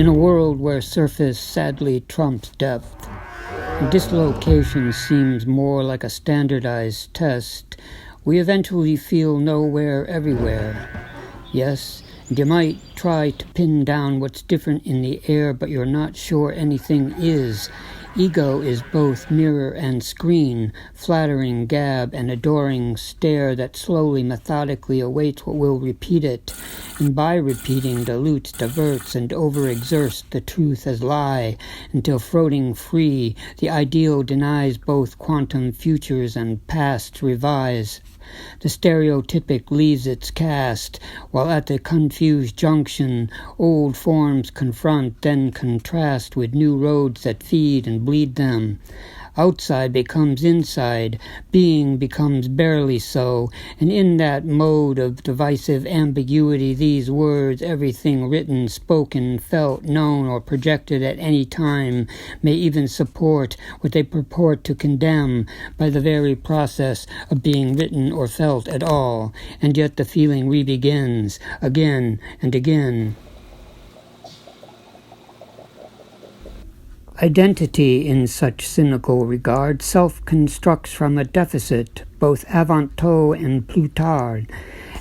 In a world where surface sadly trumps depth, and dislocation seems more like a standardized test, we eventually feel nowhere everywhere. Yes, and you might try to pin down what's different in the air, but you're not sure anything is. Ego is both mirror and screen, flattering gab and adoring stare that slowly, methodically awaits what will repeat it, and by repeating dilutes, diverts, and overexerts the truth as lie, until floating free, the ideal denies both quantum futures and pasts revise. The stereotypic leaves its cast, while at the confused junction, old forms confront, then contrast with new roads that feed and bleed them. Outside becomes inside, being becomes barely so, and in that mode of divisive ambiguity these words, everything written, spoken, felt, known, or projected at any time, may even support what they purport to condemn by the very process of being written or felt at all, and yet the feeling re-begins, again and again. Identity, in such cynical regard, self-constructs from a deficit, both avant-tout and plutard,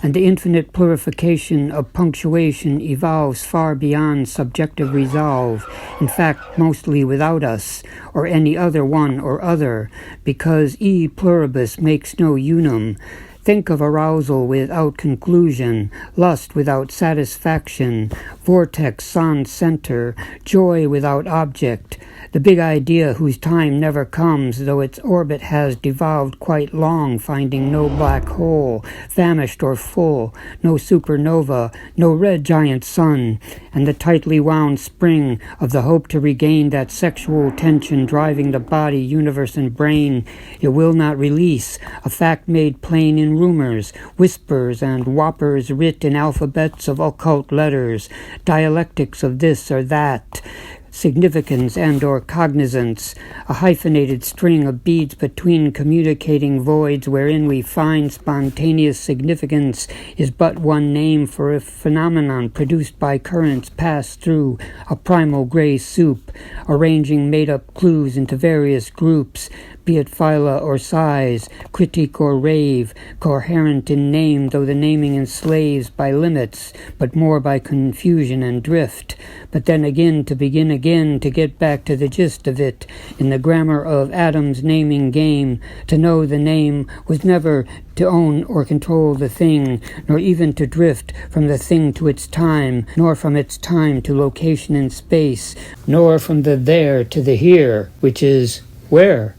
and the infinite purification of punctuation evolves far beyond subjective resolve, in fact mostly without us, or any other one or other, because e pluribus makes no unum. Think of arousal without conclusion, lust without satisfaction, vortex sans center, joy without object, the big idea whose time never comes, though its orbit has devolved quite long, finding no black hole, famished or full, no supernova, no red giant sun, and the tightly wound spring of the hope to regain that sexual tension driving the body, universe, and brain. It will not release, a fact made plain in rumors, whispers, and whoppers writ in alphabets of occult letters, dialectics of this or that, significance and or cognizance, a hyphenated string of beads between communicating voids wherein we find spontaneous significance is but one name for a phenomenon produced by currents passed through a primal gray soup, arranging made-up clues into various groups, be it phyla or size, critique or rave, coherent in name, though the naming enslaves by limits, but more by confusion and drift. But then again, to begin again, to get back to the gist of it, in the grammar of Adam's naming game, to know the name was never to own or control the thing, nor even to drift from the thing to its time, nor from its time to location in space, nor from the there to the here, which is where.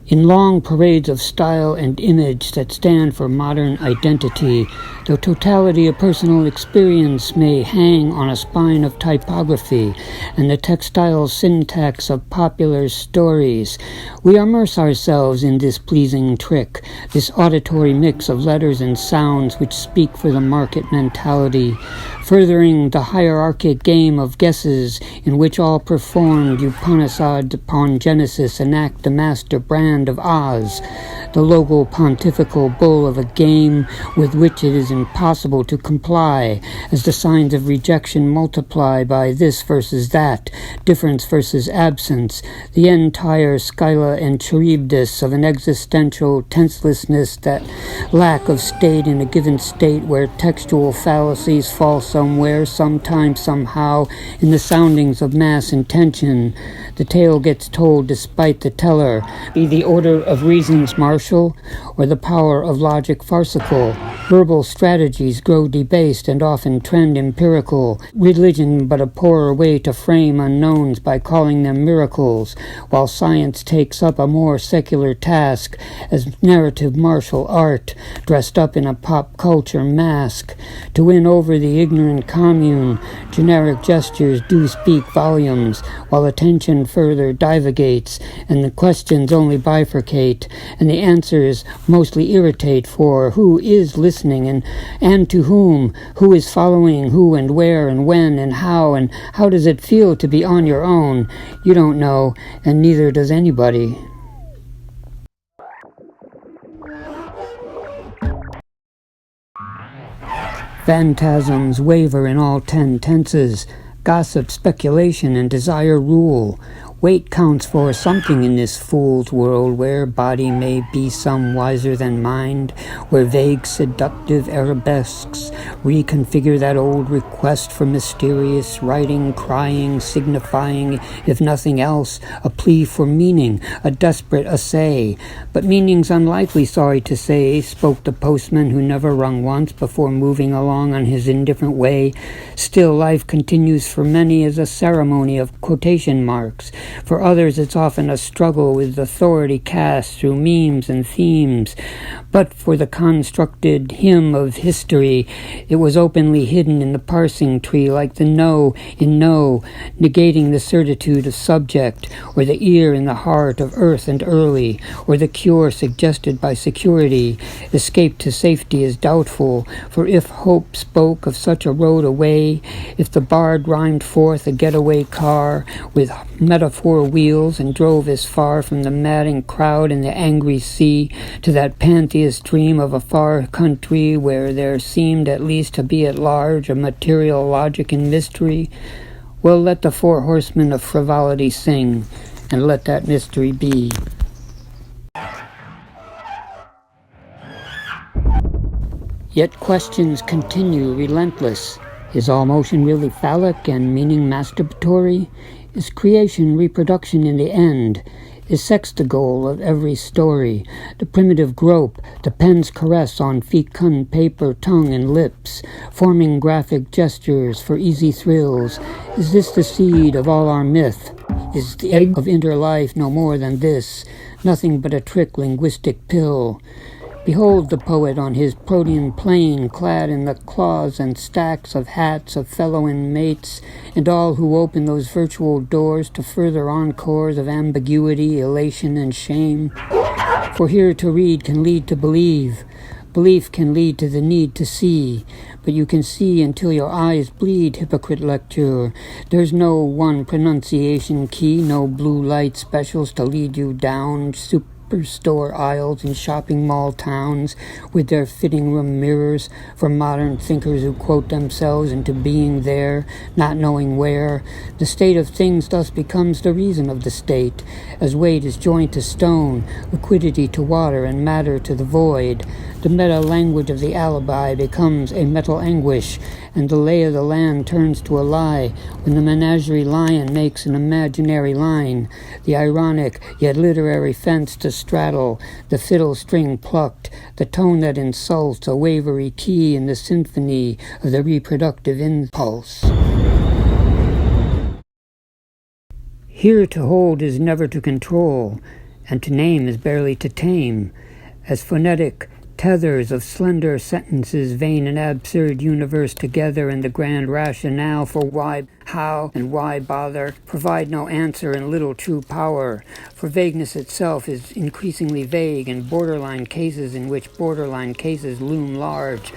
In long parades of style and image that stand for modern identity, the totality of personal experience may hang on a spine of typography and the textile syntax of popular stories. We immerse ourselves in this pleasing trick, this auditory mix of letters and sounds which speak for the market mentality, furthering the hierarchic game of guesses in which all performed Upanishad upon Genesis enact the master brand of Oz, the local pontifical bull of a game with which it is impossible to comply, as the signs of rejection multiply by this versus that, difference versus absence, the entire Scylla and Charybdis of an existential tenselessness, that lack of state in a given state where textual fallacies fall somewhere, sometime, somehow, in the soundings of mass intention. The tale gets told despite the teller, be the order of reasons martial, or the power of logic farcical. Verbal strategies grow debased and often trend empirical, religion but a poorer way to frame unknowns by calling them miracles, while science takes up a more secular task as narrative martial art, dressed up in a pop culture mask. To win over the ignorant commune, generic gestures do speak volumes, while attention further divagates, and the questions only bifurcate, and the answers mostly irritate, for who is listening and to whom, who is following who and where and when and how does it feel to be on your own? You don't know, and neither does anybody. Phantasms waver in all 10 tenses. Gossip, speculation, and desire rule. Weight counts for something in this fool's world where body may be some wiser than mind, where vague seductive arabesques reconfigure that old request for mysterious writing, crying, signifying, if nothing else, a plea for meaning, a desperate essay. But meaning's unlikely, sorry to say, spoke the postman who never rung once before moving along on his indifferent way. Still, life continues for many as a ceremony of quotation marks. For others, it's often a struggle with authority cast through memes and themes. But for the constructed hymn of history, it was openly hidden in the parsing tree, like the no in no, negating the certitude of subject, or the ear in the heart of earth and early, or the cure suggested by security. Escape to safety is doubtful, for if hope spoke of such a road away, if the bard rhymed forth a getaway car with metaphor wheels and drove as far from the madding crowd and the angry sea to that pantheist dream of a far country where there seemed at least to be at large a material logic and mystery, well, let the 4 horsemen of frivolity sing, and let that mystery be. Yet questions continue relentless. Is all motion really phallic and meaning masturbatory? Is creation reproduction in the end? Is sex the goal of every story? The primitive grope, the pen's caress on fecund paper, tongue, and lips, forming graphic gestures for easy thrills. Is this the seed of all our myth? Is the egg of interlife no more than this? Nothing but a trick linguistic pill. Behold the poet on his protean plain, clad in the claws and stacks of hats of fellow inmates, and all who open those virtual doors to further encores of ambiguity, elation, and shame. For here to read can lead to believe. Belief can lead to the need to see, but you can see until your eyes bleed, hypocrite lecture. There's no one pronunciation key, no blue light specials to lead you down superstore aisles in shopping mall towns with their fitting room mirrors for modern thinkers who quote themselves into being there, not knowing where. The state of things thus becomes the reason of the state, as weight is joined to stone, liquidity to water, and matter to the void. The meta-language of the alibi becomes a metal anguish, and the lay of the land turns to a lie when the menagerie lion makes an imaginary line, the ironic yet literary fence to straddle, the fiddle string plucked, the tone that insults, a wavery key in the symphony of the reproductive impulse. Here to hold is never to control, and to name is barely to tame, as phonetic tethers of slender sentences vein an absurd universe together, and the grand rationale for why, how, and why bother provide no answer and little true power, for vagueness itself is increasingly vague, and borderline cases in which borderline cases loom large.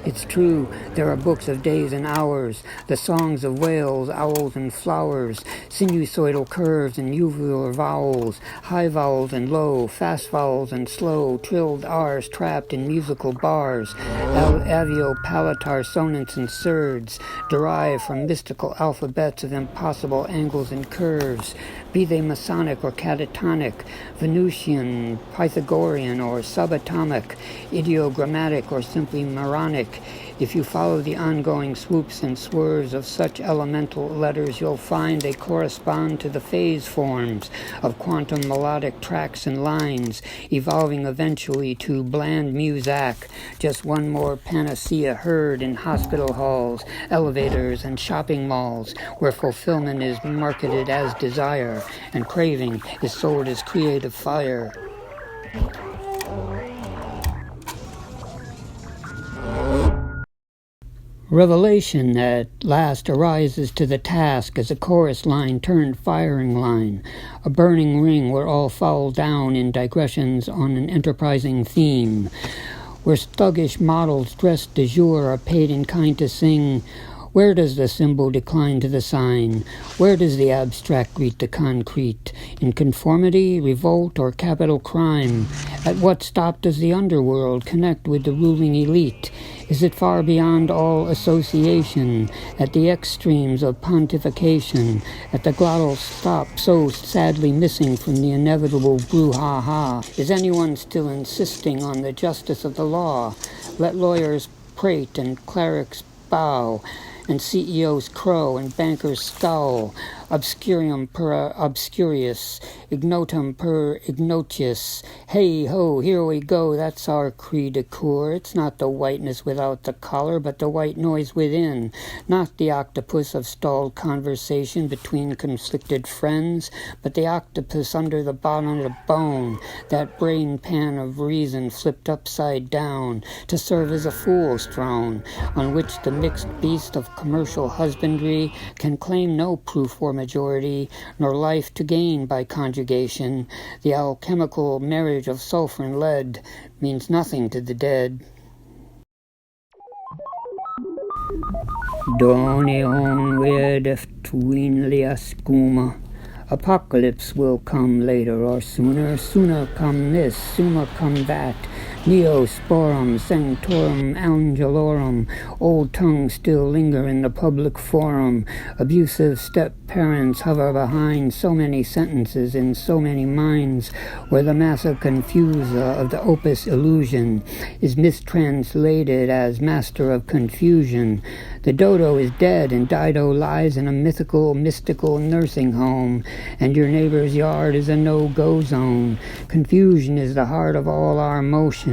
It's true, there are books of days and hours, the songs of whales, owls, and flowers, sinusoidal curves and uvular vowels, high vowels and low, fast vowels and slow, trilled R's trapped in musical bars, aviopalatar sonants and surds, derived from mystical alphabets of impossible angles and curves, be they Masonic or catatonic, Venusian, Pythagorean, or subatomic, ideogrammatic, or simply moronic. If you follow the ongoing swoops and swerves of such elemental letters, you'll find they correspond to the phase forms of quantum melodic tracks and lines, evolving eventually to bland muzak, just one more panacea heard in hospital halls, elevators, and shopping malls, where fulfillment is marketed as desire, and craving is sold as creative fire. Revelation at last arises to the task as a chorus line turned firing line, a burning ring where all foul down in digressions on an enterprising theme, where thuggish models dressed de jour are paid in kind to sing. Where does the symbol decline to the sign? Where does the abstract greet the concrete? In conformity, revolt, or capital crime? At what stop does the underworld connect with the ruling elite? Is it far beyond all association, at the extremes of pontification, at the glottal stop so sadly missing from the inevitable brouhaha? Is anyone still insisting on the justice of the law? Let lawyers prate and clerics bow, and CEOs crow and bankers scowl. Obscurium per obscurius, ignotum per ignotius. Hey ho, here we go, that's our cri de coeur. It's not the whiteness without the collar, but the white noise within. Not the octopus of stalled conversation between conflicted friends, but the octopus under the bottom of the bone, that brain pan of reason flipped upside down to serve as a fool's throne, on which the mixed beast of commercial husbandry can claim no proof or majority, nor life to gain by conjugation. The alchemical marriage of sulfur and lead means nothing to the dead. Done on vedef twin liascuma. Apocalypse will come later or sooner. Sooner come this, sooner come that. Neosporum sanctorum angelorum. Old tongues still linger in the public forum. Abusive step-parents hover behind so many sentences in so many minds, where the massa confusa of the opus illusion is mistranslated as master of confusion. The dodo is dead, and Dido lies in a mystical nursing home, and your neighbor's yard is a no-go zone. Confusion is the heart of all our motion,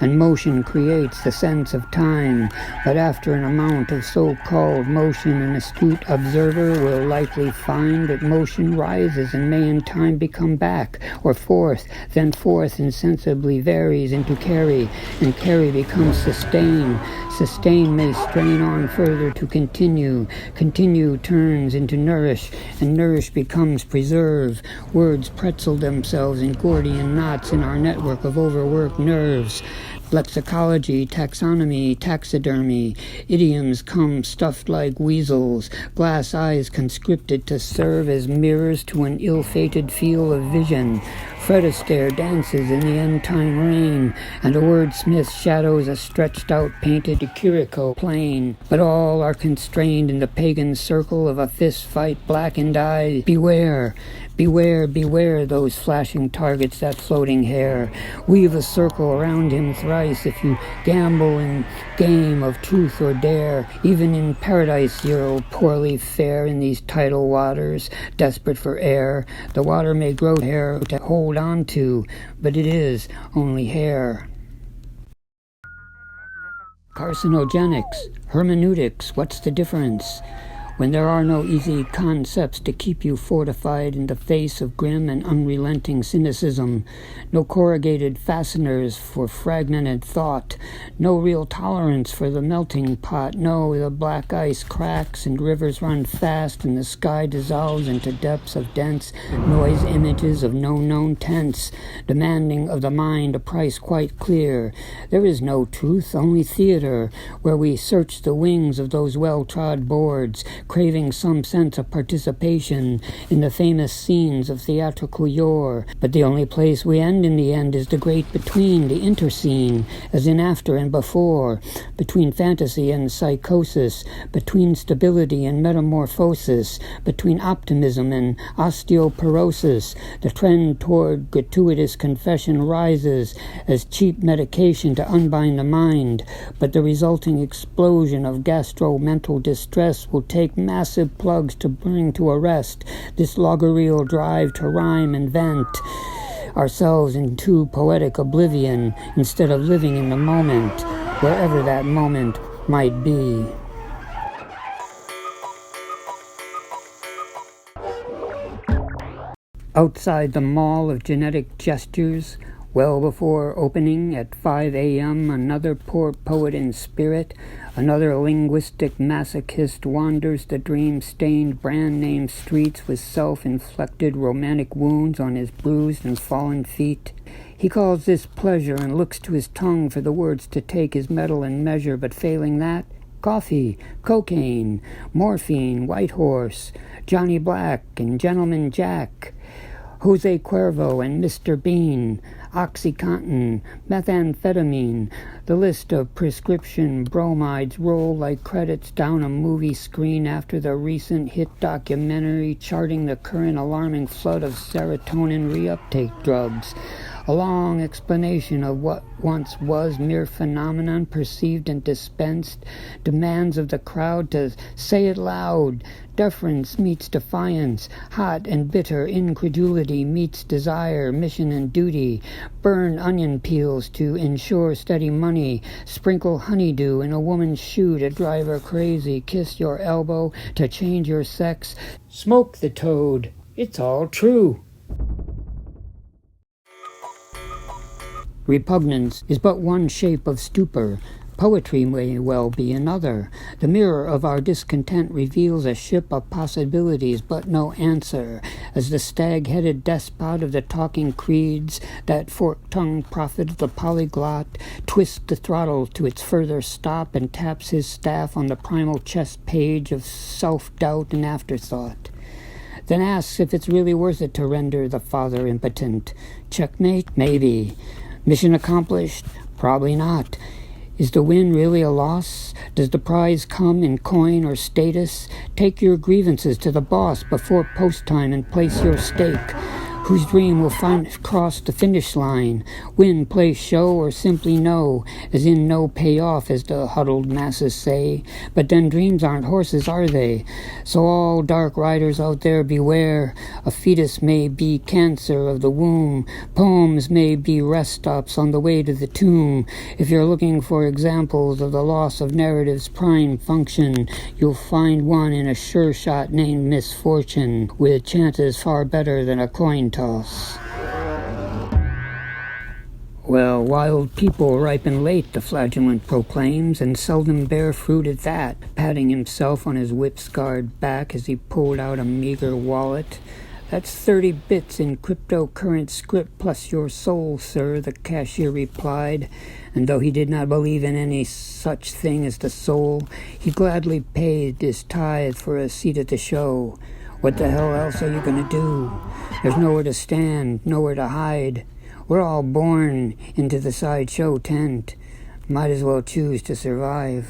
and motion creates the sense of time. But after an amount of so-called motion, an astute observer will likely find that motion rises and may in time become back, or forth, then forth insensibly varies into carry, and carry becomes sustain. Sustain may strain on further to continue. Continue turns into nourish, and nourish becomes preserve. Words pretzel themselves in Gordian knots in our network of overworked nerves. Lexicology, taxonomy, taxidermy. Idioms come stuffed like weasels. Glass eyes conscripted to serve as mirrors to an ill-fated field of vision. Fred Astaire dances in the end-time rain, and a wordsmith shadows a stretched-out painted Chirico plain. But all are constrained in the pagan circle of a fist-fight blackened eye. Beware! Beware, beware those flashing targets, that floating hair. Weave a circle around him thrice if you gamble in game of truth or dare. Even in paradise you'll poorly fare in these tidal waters, desperate for air. The water may grow hair to hold on to, but it is only hair. Carcinogenics, hermeneutics, what's the difference? When there are no easy concepts to keep you fortified in the face of grim and unrelenting cynicism, no corrugated fasteners for fragmented thought, no real tolerance for the melting pot, no, the black ice cracks and rivers run fast and the sky dissolves into depths of dense noise images of no known tense, demanding of the mind a price quite clear. There is no truth, only theater, where we search the wings of those well-trod boards, craving some sense of participation in the famous scenes of theatrical yore. But the only place we end in the end is the great between, the interscene, as in after and before, between fantasy and psychosis, between stability and metamorphosis, between optimism and osteoporosis. The trend toward gratuitous confession rises as cheap medication to unbind the mind, but the resulting explosion of gastro-mental distress will take massive plugs to bring to a rest this logorial drive to rhyme and vent ourselves into poetic oblivion instead of living in the moment, wherever that moment might be. Outside the mall of genetic gestures, well before opening at 5 a.m., another poor poet in spirit, another linguistic masochist wanders the dream-stained brand-name streets with self-inflicted romantic wounds on his bruised and fallen feet. He calls this pleasure and looks to his tongue for the words to take his metal and measure, but failing that, coffee, cocaine, morphine, white horse, Johnny Black and Gentleman Jack, Jose Cuervo and Mr. Bean, OxyContin, methamphetamine. The list of prescription bromides roll like credits down a movie screen after the recent hit documentary charting the current alarming flood of serotonin reuptake drugs. A long explanation of what once was mere phenomenon perceived and dispensed, demands of the crowd to say it loud. Deference meets defiance, hot and bitter incredulity meets desire, mission and duty. Burn onion peels to ensure steady money, sprinkle honeydew in a woman's shoe to drive her crazy, kiss your elbow to change your sex, smoke the toad. It's all true. Repugnance is but one shape of stupor. Poetry may well be another. The mirror of our discontent reveals a ship of possibilities, but no answer. As the stag-headed despot of the talking creeds, that fork-tongued prophet of the polyglot, twists the throttle to its further stop and taps his staff on the primal chess page of self-doubt and afterthought. Then asks if it's really worth it to render the father impotent. Checkmate? Maybe. Mission accomplished? Probably not. Is the win really a loss? Does the prize come in coin or status? Take your grievances to the boss before post time and place your stake. Whose dream will cross the finish line? Win, play, show, or simply no, as in no payoff, as the huddled masses say. But then dreams aren't horses, are they? So all dark riders out there beware. A fetus may be cancer of the womb. Poems may be rest stops on the way to the tomb. If you're looking for examples of the loss of narrative's prime function, you'll find one in a sure shot named misfortune, with chances far better than a coin toss. Well, wild people ripen late, the flagellant proclaims, and seldom bear fruit at that, patting himself on his whip-scarred back as he pulled out a meager wallet. That's 30 bits in cryptocurrent script plus your soul, sir, the cashier replied, and though he did not believe in any such thing as the soul, he gladly paid his tithe for a seat at the show. What the hell else are you going to do? There's nowhere to stand, nowhere to hide. We're all born into the sideshow tent. Might as well choose to survive.